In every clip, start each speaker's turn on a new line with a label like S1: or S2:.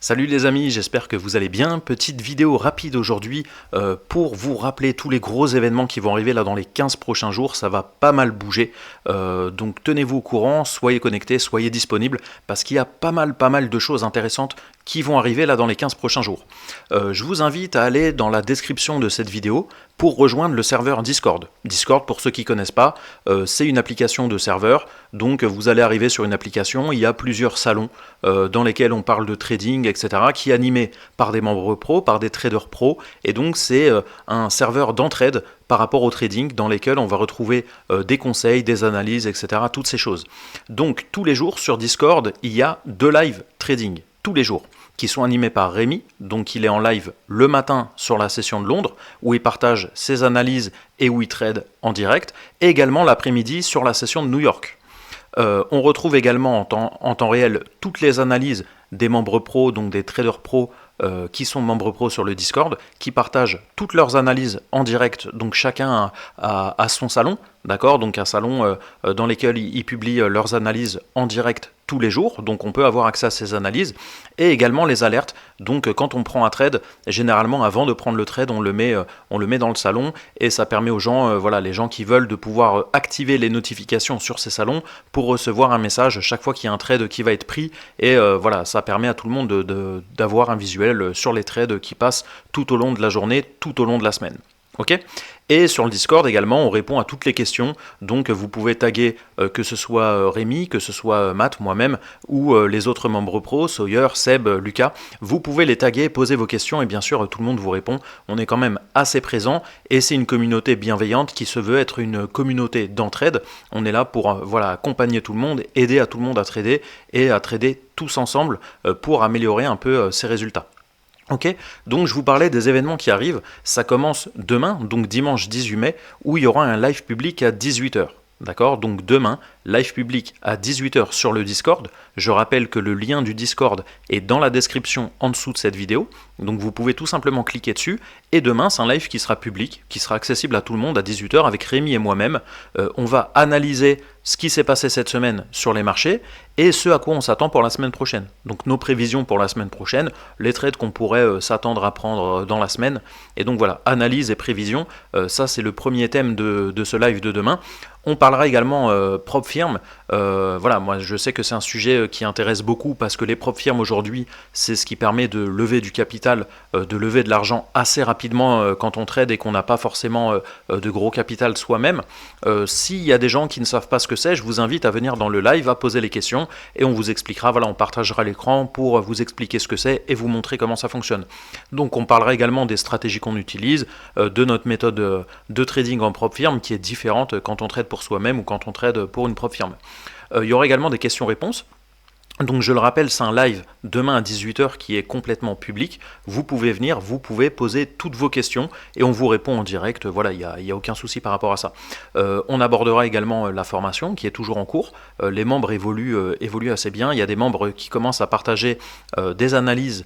S1: Salut les amis, j'espère que vous allez bien. Petite vidéo rapide aujourd'hui pour vous rappeler tous les gros événements qui vont arriver là dans les 15 prochains jours. Ça va pas mal bouger, donc tenez-vous au courant, soyez connectés, soyez disponibles parce qu'il y a pas mal de choses intéressantes qui vont arriver là dans les 15 prochains jours. Je vous invite à aller dans la description de cette vidéo pour rejoindre le serveur Discord. Discord, pour ceux qui ne connaissent pas, c'est une application de serveur. Donc vous allez arriver sur une application, il y a plusieurs salons dans lesquels on parle de trading, etc., qui est animé par des membres pro, par des traders pro, et donc c'est un serveur d'entraide par rapport au trading dans lesquels on va retrouver des conseils, des analyses, etc., toutes ces choses. Donc tous les jours sur Discord, il y a 2 live trading, tous les jours, qui sont animés par Rémi, donc il est en live le matin sur la session de Londres, où il partage ses analyses et où il trade en direct, et également l'après-midi sur la session de New York. On retrouve également en temps réel toutes les analyses des membres pro, donc des traders pro qui sont membres pro sur le Discord, qui partagent toutes leurs analyses en direct, donc chacun a son salon, d'accord, donc un salon dans lequel ils publient leurs analyses en direct tous les jours, donc on peut avoir accès à ces analyses, et également les alertes, donc quand on prend un trade, généralement avant de prendre le trade, on le met dans le salon, et ça permet aux gens, voilà, les gens qui veulent de pouvoir activer les notifications sur ces salons pour recevoir un message chaque fois qu'il y a un trade qui va être pris, et voilà, ça permet à tout le monde d'avoir un visuel sur les trades qui passent tout au long de la journée, tout au long de la semaine. Ok ? Et sur le Discord également, on répond à toutes les questions. Donc vous pouvez taguer que ce soit Rémi, que ce soit Matt, moi-même, ou les autres membres pro, Sawyer, Seb, Lucas. Vous pouvez les taguer, poser vos questions et bien sûr tout le monde vous répond. On est quand même assez présent et c'est une communauté bienveillante qui se veut être une communauté d'entraide. On est là pour voilà, accompagner tout le monde, aider à tout le monde à trader et à trader tous ensemble pour améliorer un peu ses résultats. Ok, donc je vous parlais des événements qui arrivent, ça commence demain, donc dimanche 18 mai, où il y aura un live public à 18h. D'accord, donc demain, live public à 18h sur le Discord. Je rappelle que le lien du Discord est dans la description en dessous de cette vidéo. Donc vous pouvez tout simplement cliquer dessus. Et demain, c'est un live qui sera public, qui sera accessible à tout le monde à 18h avec Rémi et moi-même. On va analyser ce qui s'est passé cette semaine sur les marchés et ce à quoi on s'attend pour la semaine prochaine. Donc nos prévisions pour la semaine prochaine, les trades qu'on pourrait s'attendre à prendre dans la semaine. Et donc voilà, analyse et prévision, ça c'est le premier thème de ce live de demain. On parlera également prop firm. Voilà, moi je sais que c'est un sujet qui intéresse beaucoup parce que les prop firm aujourd'hui, c'est ce qui permet de lever du capital, de lever de l'argent assez rapidement quand on trade et qu'on n'a pas forcément de gros capital soi-même. S'il y a des gens qui ne savent pas ce que c'est, je vous invite à venir dans le live, à poser les questions et on vous expliquera, voilà, on partagera l'écran pour vous expliquer ce que c'est et vous montrer comment ça fonctionne. Donc on parlera également des stratégies qu'on utilise, de notre méthode de trading en prop firm qui est différente quand on trade pour soi-même ou quand on trade pour une prop firm. Il y aura également des questions-réponses. Donc je le rappelle, c'est un live demain à 18h qui est complètement public. Vous pouvez venir, vous pouvez poser toutes vos questions et on vous répond en direct. Voilà, il n'y a aucun souci par rapport à ça. On abordera également la formation qui est toujours en cours. Les membres évoluent assez bien. Il y a des membres qui commencent à partager des analyses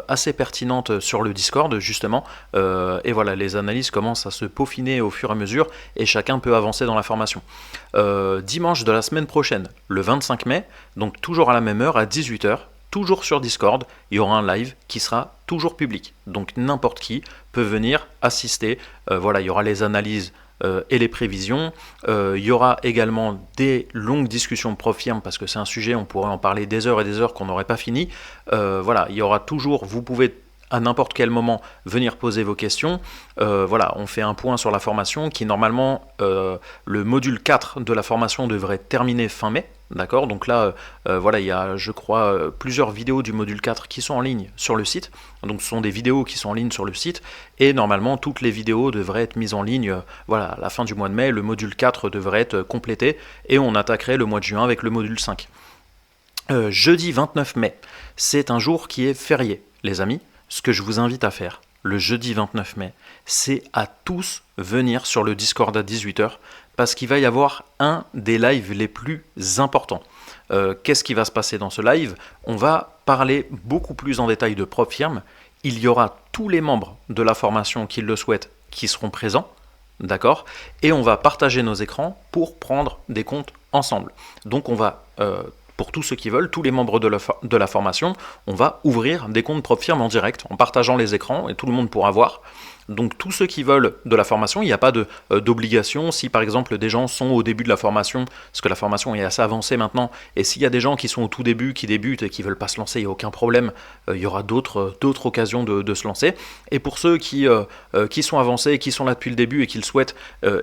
S1: assez pertinentes sur le Discord justement. Et voilà, les analyses commencent à se peaufiner au fur et à mesure et chacun peut avancer dans la formation. Dimanche de la semaine prochaine, le 25 mai, donc toujours à la même heure, à 18h, toujours sur Discord, il y aura un live qui sera toujours public. Donc n'importe qui peut venir assister. Voilà, il y aura les analyses et les prévisions. Il y aura également des longues discussions de prop firm parce que c'est un sujet, on pourrait en parler des heures et des heures qu'on n'aurait pas fini. Voilà, il y aura toujours, vous pouvez à n'importe quel moment venir poser vos questions. Voilà, on fait un point sur la formation qui normalement, le module 4 de la formation devrait terminer fin mai. D'accord, donc là, voilà, il y a, je crois, plusieurs vidéos du module 4 qui sont en ligne sur le site. Donc ce sont des vidéos qui sont en ligne sur le site. Et normalement, toutes les vidéos devraient être mises en ligne, voilà, à la fin du mois de mai. Le module 4 devrait être complété. Et on attaquerait le mois de juin avec le module 5. Jeudi 29 mai, c'est un jour qui est férié, les amis. Ce que je vous invite à faire, le jeudi 29 mai, c'est à tous venir sur le Discord à 18h parce qu'il va y avoir un des lives les plus importants. Qu'est-ce qui va se passer dans ce live? On va parler beaucoup plus en détail de prop firm. Il y aura tous les membres de la formation qui le souhaitent qui seront présents, d'accord? Et on va partager nos écrans pour prendre des comptes ensemble. Donc on va pour tous ceux qui veulent, tous les membres de la formation, on va ouvrir des comptes PropFirm en direct, en partageant les écrans, et tout le monde pourra voir. Donc tous ceux qui veulent de la formation, il n'y a pas d'obligation. Si par exemple des gens sont au début de la formation, parce que la formation est assez avancée maintenant, et s'il y a des gens qui sont au tout début, qui débutent et qui ne veulent pas se lancer, il n'y a aucun problème, il y aura d'autres occasions de se lancer. Et pour ceux qui sont avancés, qui sont là depuis le début et qui le souhaitent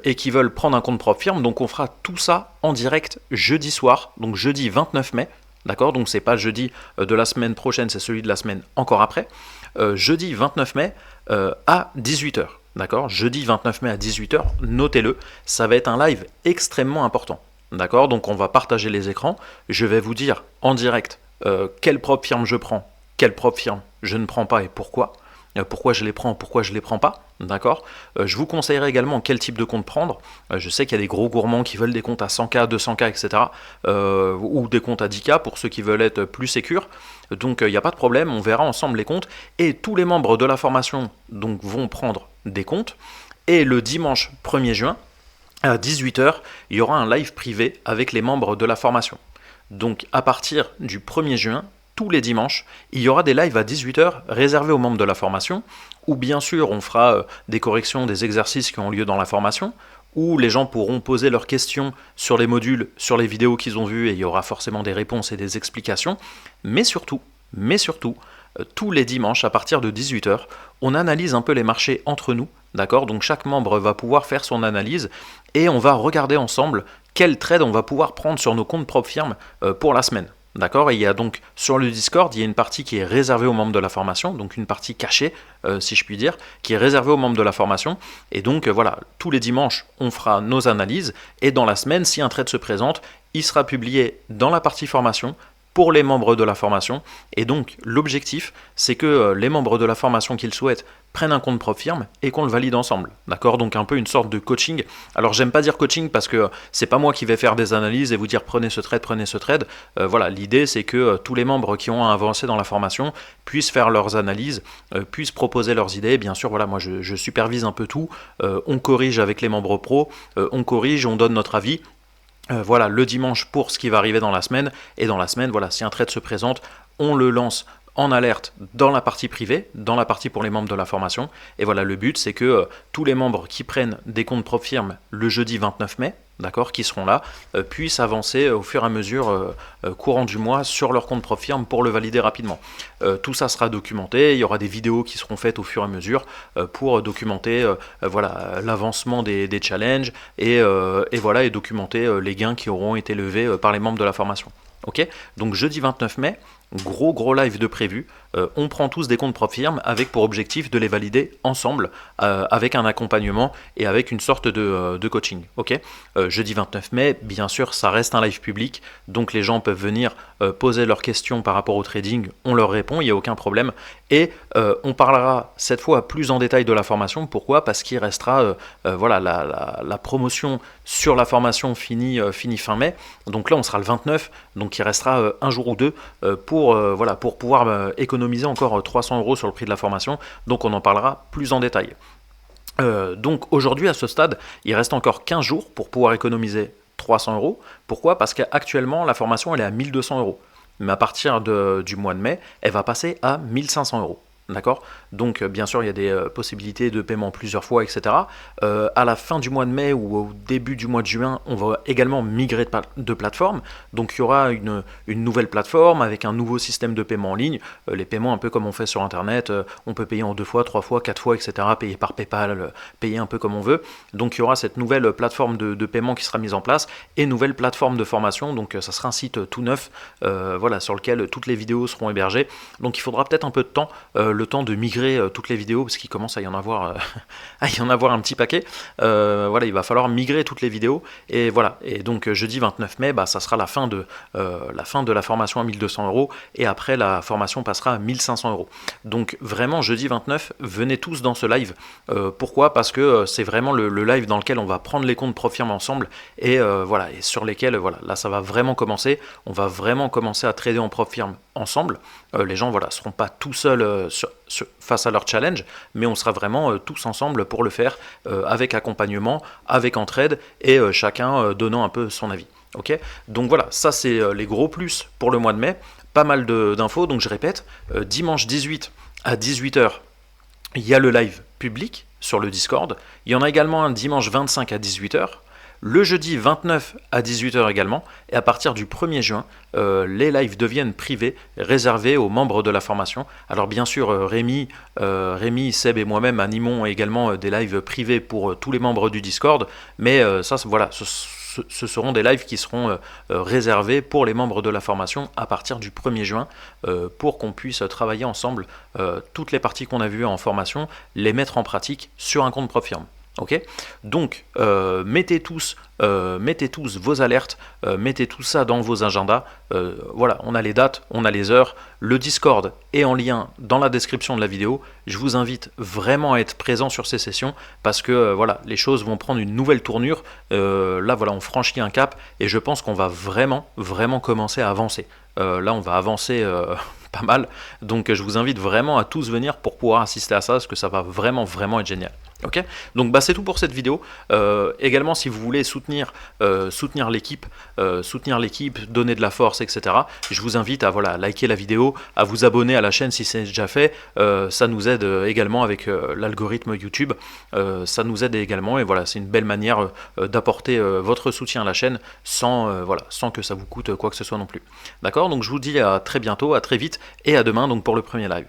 S1: et qui veulent prendre un compte PropFirm, donc on fera tout ça en direct jeudi soir, donc jeudi 29 mai. D'accord, donc c'est pas le jeudi de la semaine prochaine, c'est celui de la semaine encore après. Jeudi 29 mai à 18h. D'accord, jeudi 29 mai à 18h, notez-le, ça va être un live extrêmement important. D'accord, donc on va partager les écrans. Je vais vous dire en direct quelle PropFirm je prends, quelle PropFirm je ne prends pas et pourquoi. Pourquoi je les prends, pourquoi je les prends pas, d'accord. Je vous conseillerais également quel type de compte prendre. Je sais qu'il y a des gros gourmands qui veulent des comptes à 100K, 200K, etc. Ou des comptes à 10K pour ceux qui veulent être plus sécures. Donc il n'y a pas de problème, on verra ensemble les comptes. Et tous les membres de la formation donc, vont prendre des comptes. Et le dimanche 1er juin, à 18h, il y aura un live privé avec les membres de la formation. Donc à partir du 1er juin, tous les dimanches, il y aura des lives à 18h réservés aux membres de la formation, où bien sûr on fera des corrections des exercices qui ont lieu dans la formation, où les gens pourront poser leurs questions sur les modules, sur les vidéos qu'ils ont vues, et il y aura forcément des réponses et des explications, mais surtout, tous les dimanches à partir de 18h, on analyse un peu les marchés entre nous, d'accord. Donc chaque membre va pouvoir faire son analyse, et on va regarder ensemble quel trade on va pouvoir prendre sur nos comptes PropFirm pour la semaine. D'accord. Et il y a donc sur le Discord, il y a une partie qui est réservée aux membres de la formation, donc une partie cachée, si je puis dire, qui est réservée aux membres de la formation. Et donc voilà, tous les dimanches, on fera nos analyses. Et dans la semaine, si un trade se présente, il sera publié dans la partie formation pour les membres de la formation. Et donc l'objectif, c'est que les membres de la formation qui le souhaitent prennent un compte PropFirm et qu'on le valide ensemble. D'accord, donc un peu une sorte de coaching. Alors j'aime pas dire coaching parce que c'est pas moi qui vais faire des analyses et vous dire prenez ce trade. Voilà, l'idée c'est que tous les membres qui ont avancé dans la formation puissent faire leurs analyses, puissent proposer leurs idées. Bien sûr, voilà, moi je supervise un peu tout. On corrige avec les membres pro, on corrige, on donne notre avis. Voilà, le dimanche pour ce qui va arriver dans la semaine, et dans la semaine, voilà, si un trade se présente, on le lance en alerte dans la partie privée, dans la partie pour les membres de la formation, et voilà, le but c'est que tous les membres qui prennent des comptes PropFirm le jeudi 29 mai, d'accord, qui seront là, puissent avancer au fur et à mesure courant du mois sur leur compte PropFirm pour le valider rapidement. Tout ça sera documenté, il y aura des vidéos qui seront faites au fur et à mesure pour documenter voilà, l'avancement des challenges et voilà, et documenter les gains qui auront été levés par les membres de la formation. Ok, donc jeudi 29 mai, gros live de prévu. On prend tous des comptes PropFirm avec pour objectif de les valider ensemble avec un accompagnement et avec une sorte de coaching. Ok, jeudi 29 mai, bien sûr, ça reste un live public, donc les gens peuvent venir poser leurs questions par rapport au trading, on leur répond, il n'y a aucun problème. Et on parlera cette fois plus en détail de la formation. Pourquoi? Parce qu'il restera voilà, la promotion sur la formation finie fin mai. Donc là, on sera le 29, donc il restera un jour ou deux voilà, pour pouvoir économiser encore 300 € sur le prix de la formation. Donc on en parlera plus en détail. Donc aujourd'hui, à ce stade, il reste encore 15 jours pour pouvoir économiser 300 €. Pourquoi? Parce qu'actuellement, la formation, elle est à 1200 €. Mais à partir du mois de mai, elle va passer à 1500 €. D'accord? Donc bien sûr il y a des possibilités de paiement plusieurs fois, etc. À la fin du mois de mai ou au début du mois de juin, on va également migrer de plateforme. Donc il y aura une nouvelle plateforme avec un nouveau système de paiement en ligne. Les paiements un peu comme on fait sur internet, on peut payer en 2 fois, 3 fois, 4 fois, etc. Payer par PayPal, payer un peu comme on veut. Donc il y aura cette nouvelle plateforme de paiement qui sera mise en place et nouvelle plateforme de formation. Donc ça sera un site tout neuf voilà, sur lequel toutes les vidéos seront hébergées. Donc il faudra peut-être un peu de temps, le temps de migrer toutes les vidéos parce qu'il commence à y en avoir un petit paquet. Voilà, il va falloir migrer toutes les vidéos et voilà. Et donc jeudi 29 mai, ça sera la fin de la formation à 1200 € et après la formation passera à 1500 €. Donc vraiment jeudi 29, venez tous dans ce live. Pourquoi? Parce que c'est vraiment le live dans lequel on va prendre les comptes PropFirm ensemble et voilà, et sur lesquels voilà, là ça va vraiment commencer. On va vraiment commencer à trader en PropFirm ensemble. Les gens voilà seront pas tout seuls face à leur challenge, mais on sera vraiment tous ensemble pour le faire avec accompagnement, avec entraide et chacun donnant un peu son avis. Ok, donc voilà, ça c'est les gros plus pour le mois de mai. Pas mal d'infos, donc je répète, dimanche 18 à 18 h, il y a le live public sur le Discord. Il y en a également un dimanche 25 à 18 h. Le jeudi 29 à 18 h également. Et à partir du 1er juin, les lives deviennent privés, réservés aux membres de la formation. Alors bien sûr, Rémi, Seb et moi-même animons également des lives privés pour tous les membres du Discord. Mais ça, voilà, ce seront des lives qui seront réservés pour les membres de la formation à partir du 1er juin pour qu'on puisse travailler ensemble toutes les parties qu'on a vues en formation, les mettre en pratique sur un compte Propfirm. Ok, donc mettez tous vos alertes, mettez tout ça dans vos agendas. Voilà, on a les dates, on a les heures. Le Discord est en lien dans la description de la vidéo. Je vous invite vraiment à être présent sur ces sessions parce que voilà, les choses vont prendre une nouvelle tournure. Là, voilà, on franchit un cap et je pense qu'on va vraiment commencer à avancer. Là, on va avancer pas mal. Donc, je vous invite vraiment à tous venir pour pouvoir assister à ça parce que ça va vraiment être génial. Ok, donc bah, c'est tout pour cette vidéo. Également, si vous voulez soutenir l'équipe, donner de la force, etc., je vous invite à voilà, liker la vidéo, à vous abonner à la chaîne si c'est déjà fait. Ça nous aide également avec l'algorithme YouTube. Ça nous aide également et voilà, c'est une belle manière d'apporter votre soutien à la chaîne sans, voilà, sans que ça vous coûte quoi que ce soit non plus. D'accord, donc je vous dis à très bientôt, à très vite et à demain donc pour le premier live.